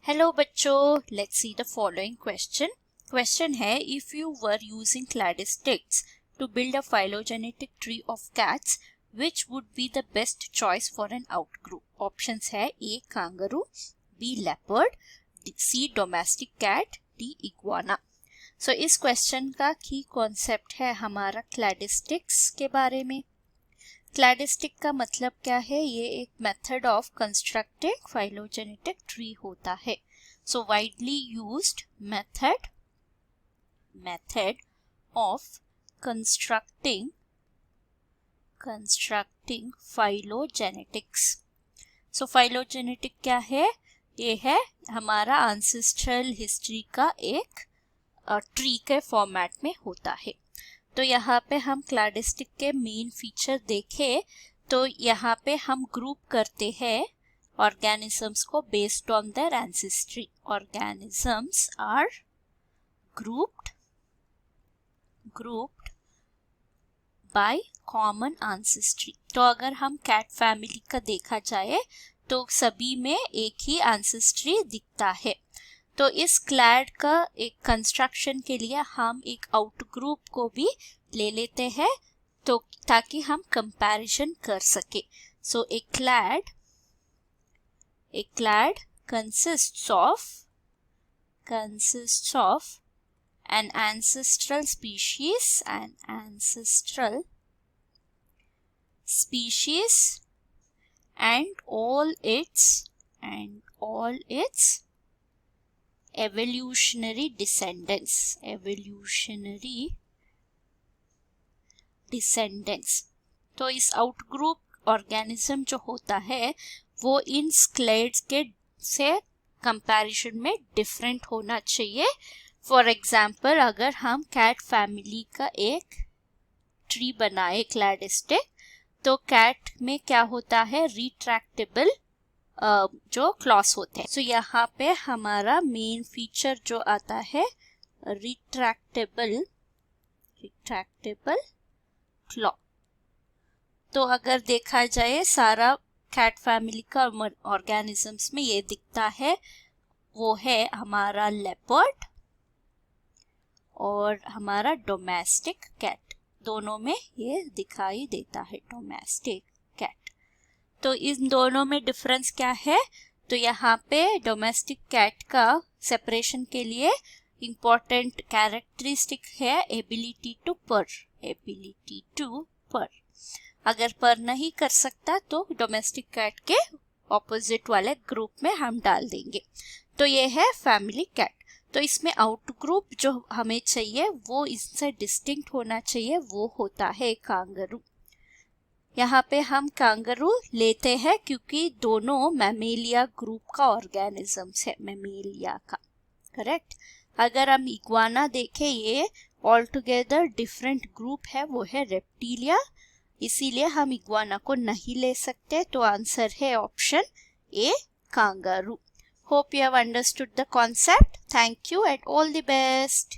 Hello बच्चों, let's see the following question. Question है, if you were using cladistics to build a phylogenetic tree of cats, which would be the best choice for an outgroup? Options है A kangaroo, B leopard, C domestic cat, D iguana. So इस question का की concept है हमारा cladistics के बारे में। Cladistic का मतलब क्या है? ये एक method of constructing phylogenetic tree होता है। सो widely used method of constructing phylogenetics. So phylogenetic क्या है? ये है हमारा एंसेस्ट्रल हिस्ट्री का एक ट्री के फॉर्मेट में होता है। तो यहाँ पे हम क्लैडिस्टिक के मेन फीचर देखें तो यहाँ पे हम ग्रुप करते हैं ऑर्गेनिजम्स को based on their ancestry. Organisms are grouped by common ancestry. तो अगर हम कैट फैमिली का देखा जाए तो सभी में एक ही एंसेस्ट्री दिखता है। तो इस क्लैड का एक कंस्ट्रक्शन के लिए हम एक आउट ग्रुप को भी ले लेते हैं तो ताकि हम कंपैरिजन कर सके। सो ए clad consists of an ancestral species and all its evolutionary descendants। तो इस आउटग्रुप ऑर्गेनिज्म जो होता है वो इन क्लैड्स के से कंपैरिजन में डिफरेंट होना चाहिए। फॉर एग्जाम्पल, अगर हम कैट फैमिली का एक ट्री बनाए क्लैडिस्टिक, तो कैट में क्या होता है? रिट्रैक्टेबल जो क्लॉस होते हैं। सो यहाँ पे हमारा मेन फीचर जो आता है रिट्रैक्टेबल क्लॉ। तो अगर देखा जाए सारा कैट फैमिली का ऑर्गेनिजम्स में ये दिखता है, वो है हमारा लेपर्ड और हमारा डोमेस्टिक कैट। दोनों में ये दिखाई देता है डोमेस्टिक कैट। तो इन दोनों में डिफरेंस क्या है? तो यहाँ पे डोमेस्टिक कैट का सेपरेशन के लिए इंपॉर्टेंट कैरेक्टरिस्टिक है एबिलिटी टू पर। अगर पर नहीं कर सकता तो डोमेस्टिक कैट के ऑपोजिट वाले ग्रुप में हम डाल देंगे। तो ये है फैमिली कैट। तो इसमें आउट ग्रुप जो हमें चाहिए वो इससे डिस्टिंक्ट होना चाहिए, वो होता है कांगारू। यहाँ पे हम कांगारू लेते हैं क्योंकि दोनों मैमेलिया ग्रुप का ऑर्गेनिजम्स है, मैमेलिया का, करेक्ट। अगर हम इग्वाना देखें, ये ऑल टुगेदर डिफरेंट ग्रुप है, वो है रेप्टिलिया, इसीलिए हम इग्वाना को नहीं ले सकते। तो आंसर है option A kangaroo. Hope you have understood the concept. Thank you and all the best.